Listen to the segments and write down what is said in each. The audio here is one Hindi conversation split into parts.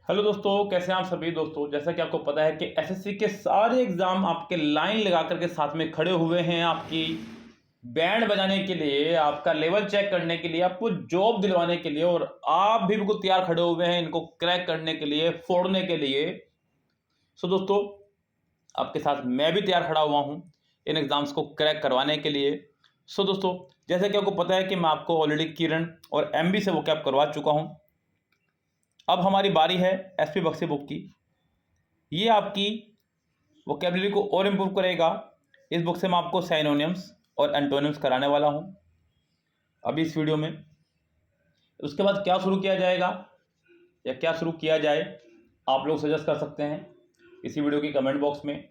हेलो दोस्तों, कैसे हैं आप सभी दोस्तों। जैसा कि आपको पता है कि एसएससी के सारे एग्ज़ाम आपके लाइन लगा करके साथ में खड़े हुए हैं आपकी बैंड बजाने के लिए, आपका लेवल चेक करने के लिए, आपको जॉब दिलवाने के लिए, और आप भी बिल्कुल तैयार खड़े हुए हैं इनको क्रैक करने के लिए, फोड़ने के लिए। सो दोस्तों, आपके साथ मैं भी तैयार खड़ा हुआ हूँ इन एग्ज़ाम्स को क्रैक करवाने के लिए। सो दोस्तों, जैसा कि आपको पता है कि मैं आपको ऑलरेडी किरण और एमबी से वो कैप करवा चुका हूँ। अब हमारी बारी है एसपी बख्शी बुक की। ये आपकी वोकेबलरी को और इम्प्रूव करेगा। इस बुक से मैं आपको साइनोनिम्स और एंटोनिम्स कराने वाला हूँ अभी इस वीडियो में। उसके बाद क्या शुरू किया जाएगा या क्या शुरू किया जाए, आप लोग सजेस्ट कर सकते हैं इसी वीडियो की कमेंट बॉक्स में।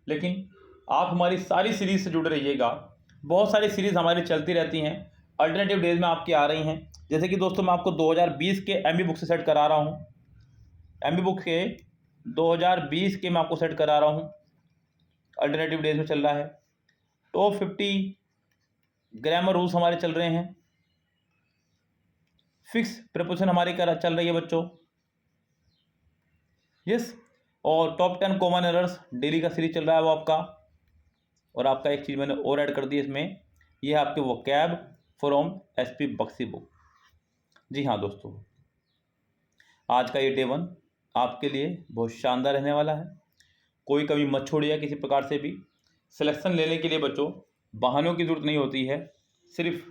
लेकिन आप हमारी सारी सीरीज़ से जुड़े रहिएगा। बहुत सारी सीरीज़ हमारी चलती रहती हैं, अल्टरनेटिव डेज में आपकी आ रही हैं। जैसे कि दोस्तों, मैं आपको 2020 के एमबी बुक से सेट करा रहा हूँ। एमबी बुक के 2020 के मैं आपको सेट करा रहा हूँ, अल्टरनेटिव डेज में चल रहा है। टॉप 50 ग्रामर रूल्स हमारे चल रहे हैं। फिक्स प्रीपोजिशन हमारी चल रही है बच्चों, यस। और टॉप 10 कॉमन एरर्स डेली का सीरीज चल रहा है वो आपका। और आपका एक चीज़ मैंने और ऐड कर दी इसमें, ये है आपके vocab from SP Bakshi book. जी हाँ दोस्तों, आज का ये डे 1 आपके लिए बहुत शानदार रहने वाला है। कोई कमी मत छोड़िए किसी प्रकार से भी। सिलेक्शन लेने के लिए बच्चों बहानों की ज़रूरत नहीं होती है, सिर्फ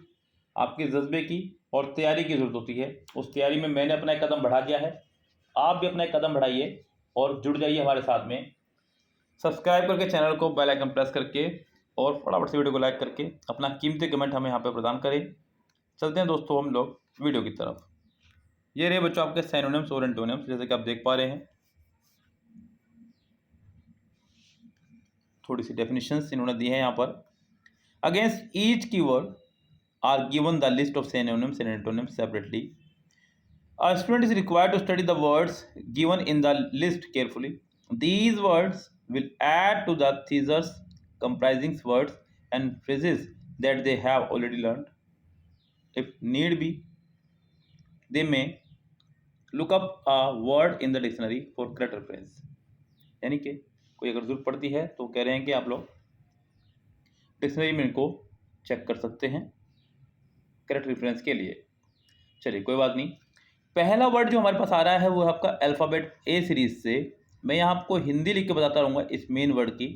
आपके जज्बे की और तैयारी की ज़रूरत होती है। उस तैयारी में मैंने अपना एक कदम बढ़ा दिया है, आप भी अपना एक कदम बढ़ाइए और जुड़ जाइए हमारे साथ में। सब्सक्राइब करके चैनल को बेल आइकन प्रेस करके और फटाफट से वीडियो को लाइक करके अपना कीमती कमेंट हमें यहाँ पर प्रदान करें। चलते हैं दोस्तों हम लोग वीडियो की तरफ। ये रहे बच्चों आपके सिनोनिम्स और एंटोनिम्स, जैसे कि आप देख पा रहे हैं। थोड़ी सी डेफिनेशंस इन्होंने दी है यहाँ पर। Against each keyword are given the list of synonyms and antonyms separately. A student is required to study the words given in the list carefully. These words will add to the thesaurus comprising words and phrases that they have already learned. If need be, they may look up a word in the dictionary for correct reference. यानी कि कोई अगर जरूरत पड़ती है तो कह रहे हैं कि आप लोग डिक्शनरी में इनको चेक कर सकते हैं करेक्ट रेफरेंस के लिए। चलिए कोई बात नहीं। पहला वर्ड जो हमारे पास आ रहा है वो है आपका अल्फ़ाबेट ए सीरीज़ से। मैं यहाँ आपको हिंदी लिख के बताता रहूँगा इस मेन वर्ड की,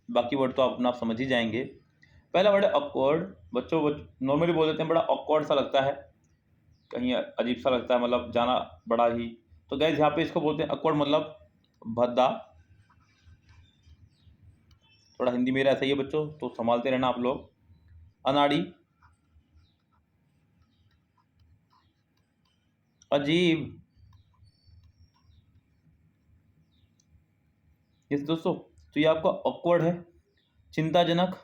बाकी वर्ड तो आप अपना समझ ही जाएंगे। पहला वर्ड है ऑकवर्ड। बच्चों नॉर्मली बोल देते हैं बड़ा ऑकवर्ड सा लगता है, कहीं अजीब सा लगता है, मतलब जाना बड़ा ही। तो गैस यहाँ पे इसको बोलते हैं ऑकवर्ड, मतलब भद्दा। थोड़ा हिंदी मेरा ऐसा ही है बच्चों, तो संभालते रहना आप लोग। अनाड़ी, अजीब। यस दोस्तों, तो ये आपका ऑकवर्ड है। चिंताजनक,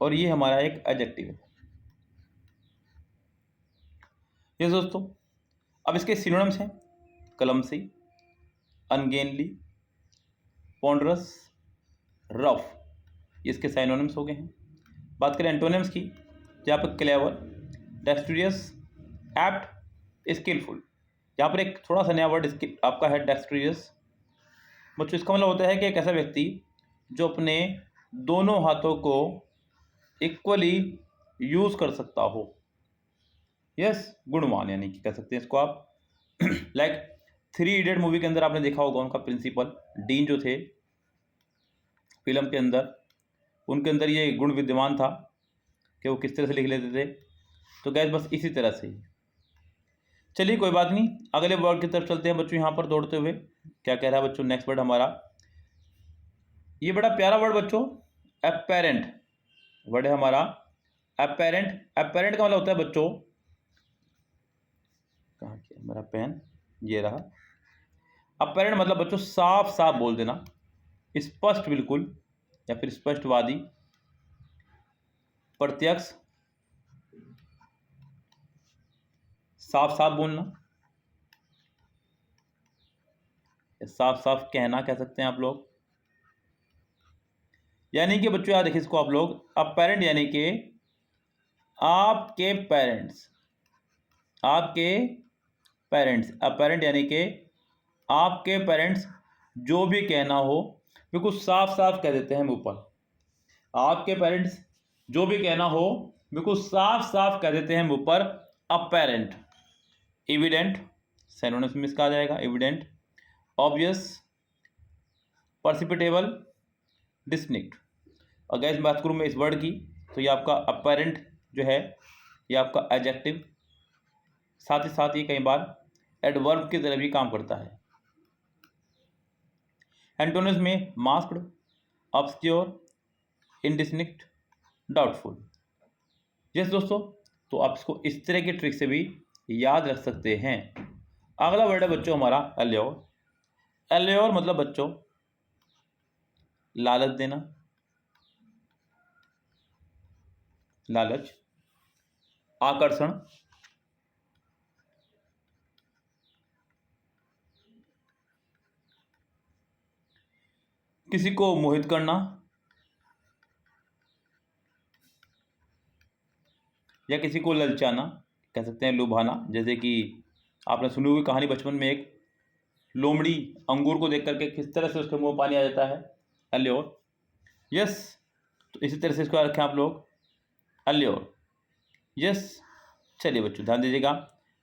और ये हमारा एक एडजेक्टिव है। यस दोस्तों, अब इसके सिनोनिम्स हैं क्लमसी, अनगेनली, पॉन्डरस, रफ। ये इसके सिनोनिम्स हो गए हैं। बात करें एंटोनिम्स की, यहाँ पर क्लेवर, डेक्स्ट्रियस, एप्ट, स्किलफुल। यहाँ पर एक थोड़ा सा नया वर्ड आपका है डेक्स्ट्रियस। बच्चों इसका मतलब होता है कि एक ऐसा व्यक्ति जो अपने दोनों हाथों को इक्वली यूज़ कर सकता हो। यस, गुणवान, यानी कि कह सकते हैं इसको आप। लाइक 3 इडियट मूवी के अंदर आपने देखा होगा उनका प्रिंसिपल डीन जो थे फिल्म के अंदर, उनके अंदर ये गुण विद्यमान था कि वो किस तरह से लिख लेते थे। तो गैस बस इसी तरह से ही। चलिए कोई बात नहीं, अगले वर्ड की तरफ चलते हैं बच्चों। यहाँ पर दौड़ते हुए क्या कह रहा है बच्चों, नेक्स्ट वर्ड हमारा ये बड़ा प्यारा वर्ड बच्चों, अपेरेंट वर्ड है हमारा। अपेरेंट, अपेरेंट का मतलब होता है बच्चों, कहाँ किया मेरा पेन, ये रहा। अपेरेंट मतलब बच्चों साफ साफ बोल देना, स्पष्ट बिल्कुल, या फिर स्पष्टवादी, प्रत्यक्ष, साफ साफ बोलना, साफ साफ कहना कह सकते हैं आप लोग। यानी कि बच्चों याद रखिए इसको आप लोग, अपेरेंट यानी कि आपके पेरेंट्स, आपके पेरेंट्स, अपेरेंट यानी कि आपके पेरेंट्स जो भी कहना हो बिल्कुल साफ साफ कह देते हैं मुंह पर। आपके पेरेंट्स जो भी कहना हो बिल्कुल साफ साफ कह देते हैं मुंह पर। अपेरेंट, एविडेंट, सिनोनिम्स में इसका आ जाएगा एविडेंट, ऑब्वियस, परसिपिटेबल, डिस्टिंक्ट। अगर इस बात करूँ मैं इस वर्ड की तो ये आपका अपेरेंट जो है ये आपका एडजेक्टिव, साथ ही साथ ये कई बार एडवर्ब की तरह भी काम करता है। एंटोनिम्स में मास्क्ड, ऑब्सक्योर, इंडिस्टिंक्ट, डाउटफुल। यस दोस्तों, तो आप इसको इस तरह के ट्रिक से भी याद रख सकते हैं। अगला वर्ड है बच्चों हमारा एल्योर। एल्योर मतलब बच्चों लालच देना, लालच, आकर्षण, किसी को मोहित करना या किसी को ललचाना, कह सकते हैं लुभाना। जैसे कि आपने सुनी हुई कहानी बचपन में, एक लोमड़ी अंगूर को देख करके किस तरह से उसके मुंह पानी आ जाता है, एल्योर। यस, तो इसी तरह से इसको रखें आप लोग, एल्योर। यस, चलिए बच्चों ध्यान दीजिएगा।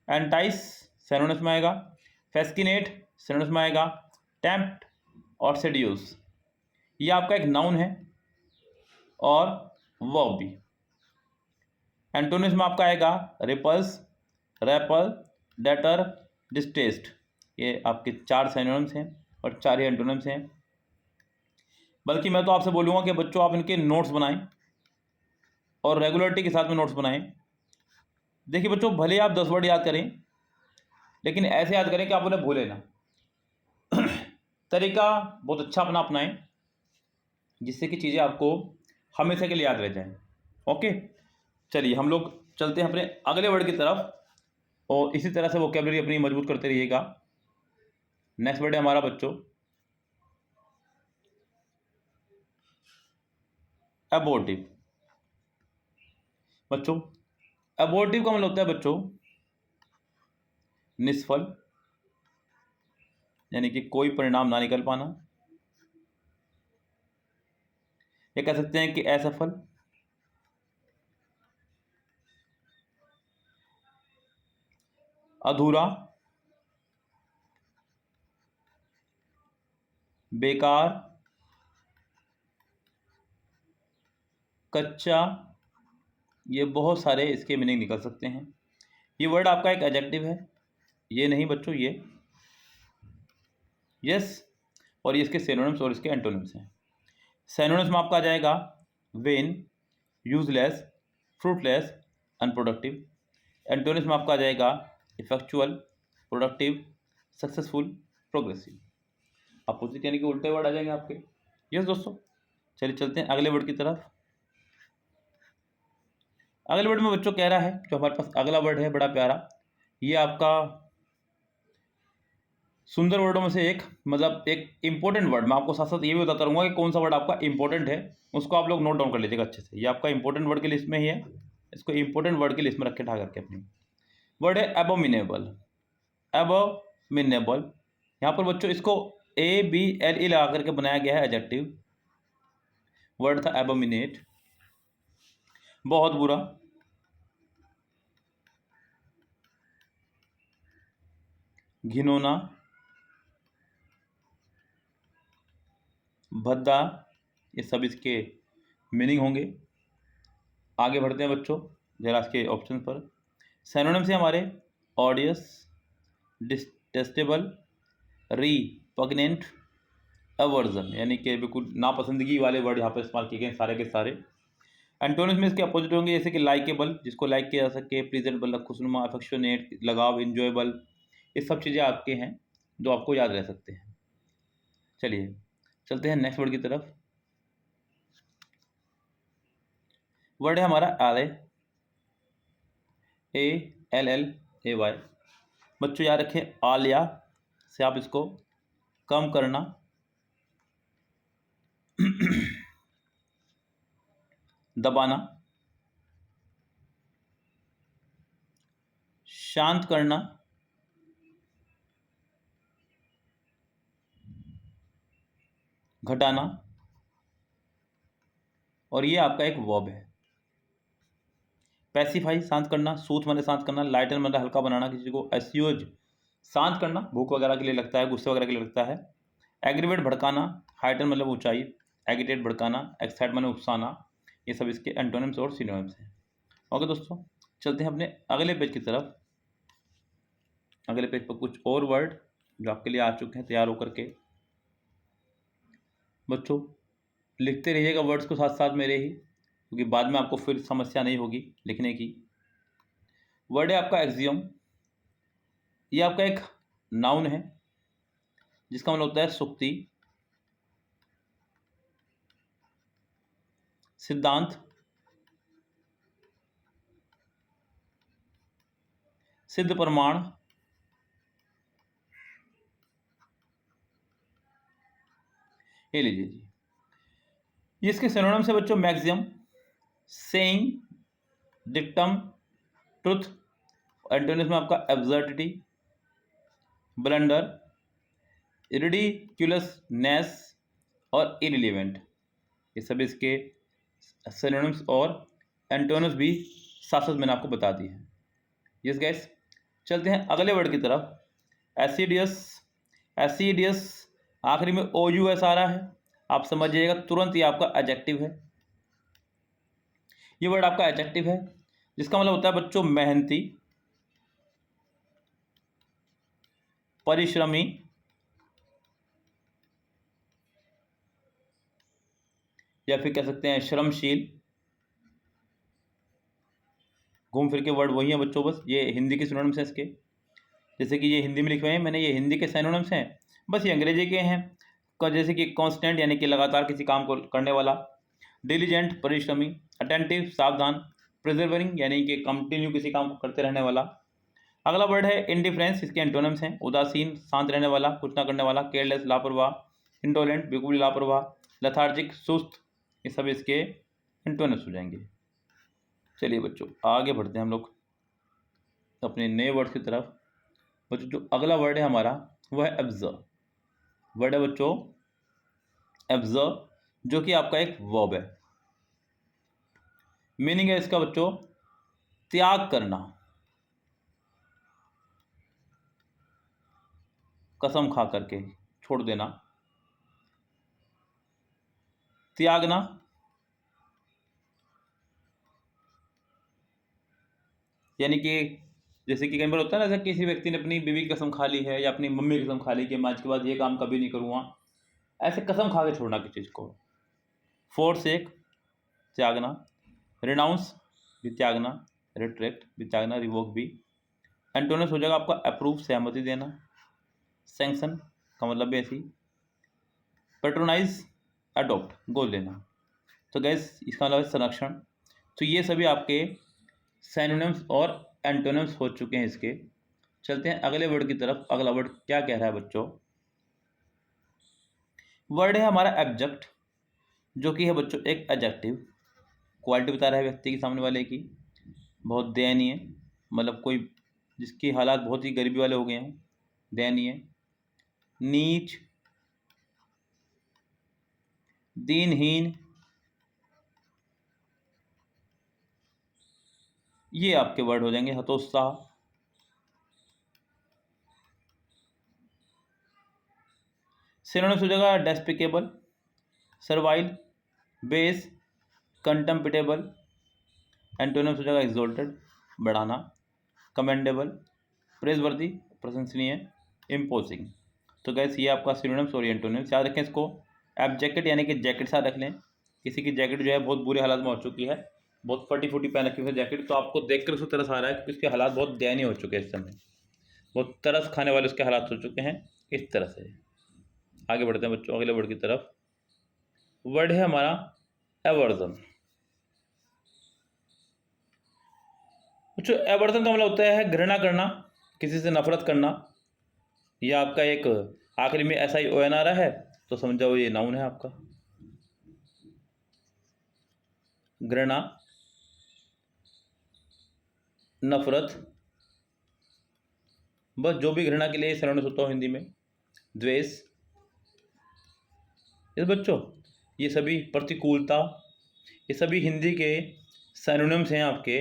एंटाइस सिनोनिम्स में आएगा, फैस्किनेट सिनोनिम्स में आएगा, टेम्प्ट और सेड्यूस ये आपका एक नाउन है और वर्ब भी। एंटोनिम्स में आपका आएगा रिपल्स, रेपल, डेटर, डिस्टेस्ट। ये आपके 4 सिनोनिम्स हैं और 4 ही एंटोनिम्स हैं। बल्कि मैं तो आपसे बोलूँगा कि बच्चों आप इनके नोट्स बनाएं और रेगुलरिटी के साथ में नोट्स बनाएं। देखिए बच्चों, भले आप 10 वर्ड याद करें लेकिन ऐसे याद करें कि आप उन्हें भूलें ना। तरीका बहुत अच्छा अपना अपनाएं जिससे कि चीज़ें आपको हमेशा के लिए याद रह जाएं। ओके, चलिए हम लोग चलते हैं अपने अगले वर्ड की तरफ और इसी तरह से वोकैबुलरी अपनी मजबूत करते रहिएगा। नेक्स्ट वर्ड है हमारा बच्चों एबॉर्टिव। बच्चों एबॉर्टिव का मतलब होता है बच्चों निष्फल, यानी कि कोई परिणाम ना निकल पाना, ये कह सकते हैं कि असफल, अधूरा, बेकार, कच्चा। ये बहुत सारे इसके मीनिंग निकल सकते हैं। ये वर्ड आपका एक एडजेक्टिव है, ये नहीं बच्चों, ये यस। और ये इसके सिनोनिम्स और इसके एंटोनिम्स हैं। सिनोनिम्स में आपका आ जाएगा when, useless, fruitless, unproductive. Antonyms में आपका आ जाएगा effectual, productive, successful, progressive. Opposite यानी कि उल्टे वर्ड आ जाएंगे आपके। यस दोस्तों, चलिए चलते हैं अगले वर्ड की तरफ। अगले वर्ड में बच्चों कह रहा है, जो हमारे पास अगला वर्ड है बड़ा प्यारा, ये आपका सुंदर वर्डों में से एक, मतलब एक इंपॉर्टेंट वर्ड। मैं आपको साथ साथ ये भी बताता रहूँगा कि कौन सा वर्ड आपका इंपॉर्टेंट है, उसको आप लोग नोट डाउन कर लीजिएगा अच्छे से। ये आपका इंपॉर्टेंट वर्ड की लिस्ट में ही है, इसको इंपॉर्टेंट वर्ड की लिस्ट में रखे ठा करके अपनी। वर्ड है एबोमिनेबल। एबोमिनेबल, यहाँ पर बच्चों इसको ABLE लगा करके बनाया गया है एडजेक्टिव। वर्ड था एबोमिनेट, बहुत बुरा, घिनौना, भद्दा, ये सब इसके मीनिंग होंगे। आगे बढ़ते हैं बच्चों जरा इसके ऑप्शन पर। सिनोनिम्स से हमारे ऑडियस, डिटेस्टेबल, रीपग्नेंट, अवर्जन, यानी कि बिल्कुल नापसंदगी वाले वर्ड यहाँ पर इस्तेमाल किए गए सारे के सारे। एंटोनिम्स में इसके अपोजिट होंगे, जैसे कि लाइकेबल, जिसको लाइक किया जा सके, प्रेजेंटेबल, खुशनुमा, अफेक्शनेट, लगाव, इंजॉयबल, ये सब चीज़ें आपके हैं जो आपको याद रह सकते हैं। चलिए चलते हैं नेक्स्ट वर्ड की तरफ। वर्ड है हमारा आलय, ALLAY। बच्चों याद रखें, आलिया से आप इसको कम करना, दबाना, शांत करना, घटाना, और ये आपका एक वर्ब है। पैसिफाई शांत करना, सूथ माने शांत करना, लाइटन मतलब हल्का बनाना किसी को, एस्यूज शांत करना, भूख वगैरह के लिए लगता है, गुस्से वगैरह के लिए लगता है। एग्रीवेट भड़काना, हाइटन मतलब ऊंचाई, एगिटेट भड़काना, एक्साइट माने उकसाना। ये सब इसके एंटोनिम्स और सिनोनिम्स हैं। ओके दोस्तों, चलते हैं अपने अगले पेज की तरफ। अगले पेज पर कुछ और वर्ड जो आपके लिए आ चुके हैं तैयार होकर के। बच्चों लिखते रहिएगा वर्ड्स को साथ साथ मेरे ही, क्योंकि बाद में आपको फिर समस्या नहीं होगी लिखने की। वर्ड है आपका एक्सियम। ये आपका एक नाउन है जिसका मतलब होता है सुक्ति, सिद्धांत, सिद्ध प्रमाण, ये लीजिए जी। ये इसके सिनोनिम्स है बच्चों, मैक्सियम, सेइंग, डिक्टम, ट्रुथ। एंटोनिम्स में आपका एब्सर्डिटी, ब्लंडर, रिडिक्यूलसनेस और इररिलेवेंट। ये सब इसके सिनोनिम्स और एंटोनिम्स भी साथ साथ मैंने आपको बता दिए हैं। यस गाइस, चलते हैं अगले वर्ड की तरफ। एसिडियस। एसिडियस आखिरी में ओ यू एस आ रहा है, आप समझिएगा तुरंत, ये आपका एडजेक्टिव है। ये वर्ड आपका एडजेक्टिव है जिसका मतलब होता है बच्चों मेहनती, परिश्रमी, या फिर कह सकते हैं श्रमशील। घूम फिर के वर्ड वही है बच्चों, बस ये हिंदी के सिनोनिम्स हैं इसके। जैसे कि ये हिंदी में लिखे हुए हैं मैंने, ये हिंदी के सिनोनिम्स हैं, बस ये अंग्रेजी के हैं। जैसे कि कांस्टेंट यानी कि लगातार किसी काम को करने वाला, डिलीजेंट परिश्रमी, अटेंटिव सावधान, प्रिजर्विंग यानी कि कंटिन्यू किसी काम को करते रहने वाला। अगला वर्ड है इंडिफरेंस, इसके एंटोनिम्स हैं उदासीन, शांत रहने वाला, कुछ ना करने वाला, केयरलेस लापरवाह, इंडोलेंट बिल्कुल लापरवाह, लेथार्जिक सुस्त। ये सब इसके एंटोनिम्स हो जाएंगे। चलिए बच्चों आगे बढ़ते हैं हम लोग अपने नए वर्ड की तरफ। बच्चों जो अगला वर्ड है हमारा वह है एब्जर्व। वर्ड है बच्चों एब्जर्व, जो कि आपका एक वर्ब है। मीनिंग है इसका बच्चों त्याग करना, कसम खा करके छोड़ देना, त्यागना, यानी कि जैसे कि कई बार होता है ना, जैसे किसी व्यक्ति ने अपनी बीवी की कसम खा ली है या अपनी मम्मी की कसम खा ली कि मैं आज के बाद ये काम कभी नहीं करूँगा, ऐसे कसम खा के छोड़ना किसी चीज़ को। फोरसेक त्यागना, रिनाउंस भी त्यागना, रिट्रैक्ट भी त्यागना, रिवोक भी। एंटोनिम्स हो जाएगा आपका अप्रूव सहमति देना, सैंक्शन का मतलब भी ऐसी, पेट्रोनाइज अडोप्ट गोद लेना। तो गैस इसका मतलब है संरक्षण। तो ये सभी आपके सिनोनिम्स और एंटोनिम्स हो चुके हैं इसके। चलते हैं अगले वर्ड की तरफ। अगला वर्ड क्या कह रहा है बच्चों, वर्ड है हमारा एब्जेक्ट, जो कि है बच्चों एक एडजेक्टिव। क्वालिटी बता रहा है व्यक्ति के सामने वाले की, बहुत दयनीय, मतलब कोई जिसकी हालात बहुत ही गरीबी वाले हो गए हैं, दयनीय, नीच, दीनहीन, ये आपके वर्ड हो जाएंगे। हतोत्साह, सिनोनिम्स हो जाएगा डेस्पिकेबल, सर्वाइल, बेस, कंटेम्पिटेबल। एंटोनिम्स हो जाएगा एक्सोल्टेड बढ़ाना, कमेंडेबल, प्रेजवर्दी प्रशंसनीय, इम्पोजिंग। तो गैस ये आपका सिनोनिम्स और एंटोनिम्स याद रखें इसको। आप जैकेट यानी कि जैकेट साथ रख लें। किसी की जैकेट जो है बहुत बुरे हालात में हो चुकी है, बहुत फटी फूटी पहन रखी है जैकेट, तो आपको देखकर उसको तरस आ रहा है क्योंकि उसके हालात बहुत दयनीय हो चुके हैं इस समय, बहुत तरस खाने वाले उसके हालात हो चुके हैं। इस तरह से आगे बढ़ते हैं बच्चों अगले वर्ड की तरफ। वर्ड है हमारा एवर्जन। बच्चों एवर्जन का मतलब होता है घृणा करना, किसी से नफरत करना। यह आपका एक आखिरी में SION आ रहा है तो समझ जाओ ये नाउन है आपका। घृणा, नफरत, बस जो भी घृणा के लिए सिनोनिम्स होता हो हिंदी में, द्वेष। इस बच्चों ये सभी प्रतिकूलता, ये सभी हिंदी के सिनोनिम्स हैं आपके।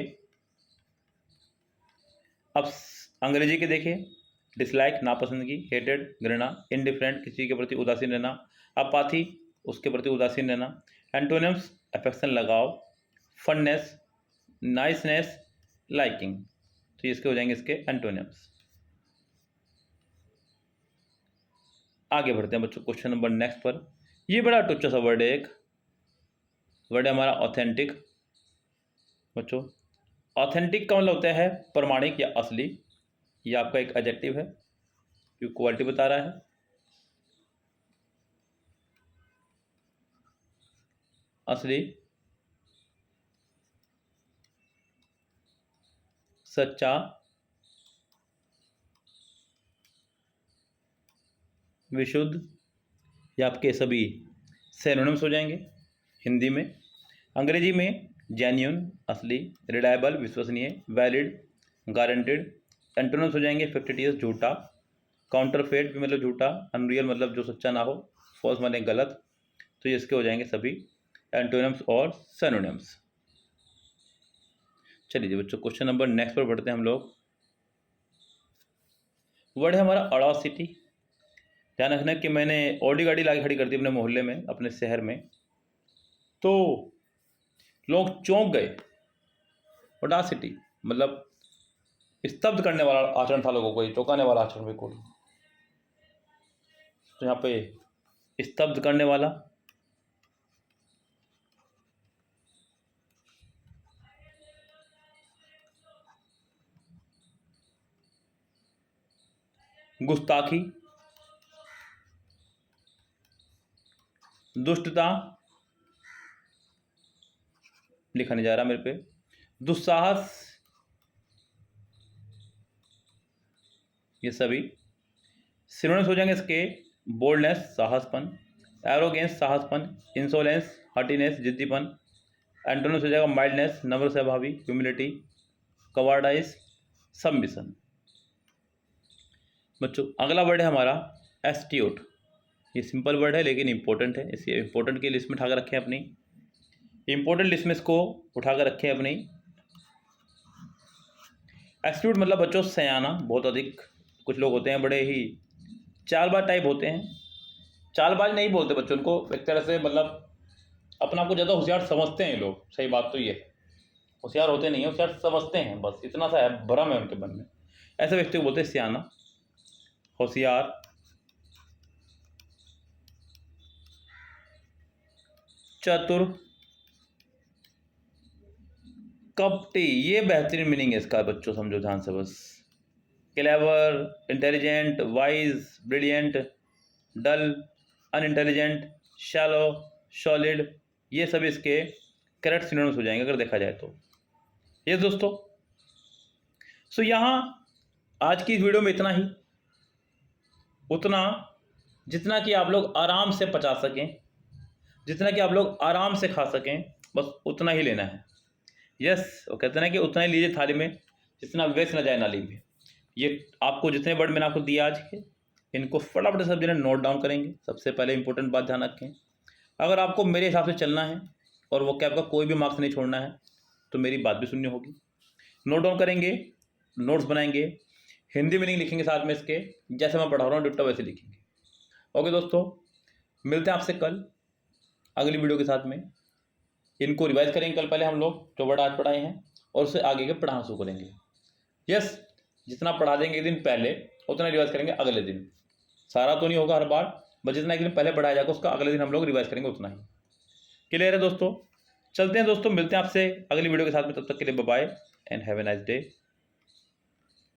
अब अंग्रेजी के देखें, डिसलाइक नापसंदगी, हेटेड घृणा, इनडिफरेंट किसी के प्रति उदासीन रहना, अपाथी उसके प्रति उदासीन रहना, एंटोनिम्स अफेक्शन लगाव, फननेस, नाइसनेस, लाइकिंग। तो इसके हो जाएंगे इसके एंटोनिम्स। आगे बढ़ते हैं बच्चों क्वेश्चन नंबर नेक्स्ट पर। ये बड़ा टुच्चा सा वर्ड है, एक वर्ड है हमारा ऑथेंटिक। बच्चों ऑथेंटिक का मतलब होता है प्रमाणिक या असली। ये आपका एक एडजेक्टिव है जो क्वालिटी बता रहा है। असली, सच्चा, विशुद्ध, ये आपके सभी सिनोनिम्स हो जाएंगे हिंदी में। अंग्रेजी में जेन्युइन असली, रिलायबल विश्वसनीय, वैलिड गारंटेड। एंटोनिम्स हो जाएंगे फिक्टिटियस झूठा, काउंटरफेट भी मतलब झूठा, अनरियल मतलब जो सच्चा ना हो, फॉल्स माने गलत। तो ये इसके हो जाएंगे सभी एंटोनिम्स और सिनोनिम्स। चलिए बच्चों क्वेश्चन नंबर नेक्स्ट पर बढ़ते हैं हम लोग। वर्ड है हमारा अडॉसिटी। ध्यान रखना कि मैंने ऑडी गाड़ी लाके खड़ी कर दी अपने मोहल्ले में, अपने शहर में, तो लोग चौंक गए। ऑडासिटी मतलब स्तब्ध करने वाला आचरण था लोगों को, ये चौंकाने वाला आचरण बिल्कुल। तो यहाँ पे स्तब्ध करने वाला, गुस्ताखी, दुष्टता, लिखा नहीं जा रहा मेरे पे, दुस्साहस, ये सभी सिनोनिम्स हो जाएंगे इसके। बोल्डनेस साहसपन, एरोगेंस साहसपन, इंसोलेंस हटीनेस जिद्दीपन। एंटोनिम्स हो जाएगा माइल्डनेस नम्र स्वभावी, ह्यूमिलिटी, कवार्डाइस सबमिशन। बच्चों अगला वर्ड है हमारा एस्टिट्यूट। ये सिंपल वर्ड है लेकिन इंपॉर्टेंट है, इसे इंपॉर्टेंट की लिस्ट में उठाकर रखें अपनी, इंपॉर्टेंट लिस्ट में इसको उठाकर रखें अपनी। एस्टिट्यूट मतलब बच्चों सयाना, बहुत अधिक। कुछ लोग होते हैं बड़े ही चालबाज टाइप होते हैं। चालबाज नहीं बोलते बच्चों उनको, एक तरह से मतलब अपना को ज़्यादा होशियार समझते हैं लोग। सही बात तो ये, होशियार होते नहीं है, होशियार समझते हैं, बस इतना सा है, भ्रम है उनके मन में। ऐसे व्यक्ति को बोलते हैं सियाना, होशियार, चतुर, कपटी। ये बेहतरीन मीनिंग है इसका बच्चों, समझो ध्यान से बस। क्लेवर, इंटेलिजेंट, वाइज, ब्रिलियंट, डल, अनइंटेलिजेंट, शैलो, सॉलिड, ये सब इसके करेक्ट सिनोनिम्स हो जाएंगे अगर देखा जाए तो। ये दोस्तों सो यहाँ आज की इस वीडियो में इतना ही, उतना जितना कि आप लोग आराम से पचा सकें, जितना कि आप लोग आराम से खा सकें, बस उतना ही लेना है। यस, वो कहते हैं ना कि उतना ही लीजिए थाली में जितना वेस्ट न जाए नाली में। ये आपको जितने वर्ड मैंने आपको दिए आज के, इनको फटाफट सब जने नोट डाउन करेंगे। सबसे पहले इंपॉर्टेंट बात ध्यान रखें, अगर आपको मेरे हिसाब से चलना है और वो कैब का कोई भी मार्क्स नहीं छोड़ना है तो मेरी बात भी सुननी होगी। नोट डाउन करेंगे, नोट्स बनाएंगे, हिंदी मीनिंग लिखेंगे साथ में इसके, जैसे मैं पढ़ा रहा हूँ डिट्टो वैसे लिखेंगे। ओके दोस्तों, मिलते हैं आपसे कल अगली वीडियो के साथ में। इनको रिवाइज करेंगे कल पहले हम लोग जो वर्ड आज पढ़ाए हैं, और उससे आगे के पढ़ाना शुरू करेंगे। यस, जितना पढ़ा देंगे एक दिन पहले उतना रिवाइज करेंगे अगले दिन। सारा तो नहीं होगा हर बार, बस जितना एक दिन पहले पढ़ाया जाएगा उसका अगले दिन हम लोग रिवाइज करेंगे उतना ही। क्लियर है दोस्तों? चलते हैं दोस्तों, मिलते हैं आपसे अगली वीडियो के साथ में। तब तक के लिए bye bye and have a nice day.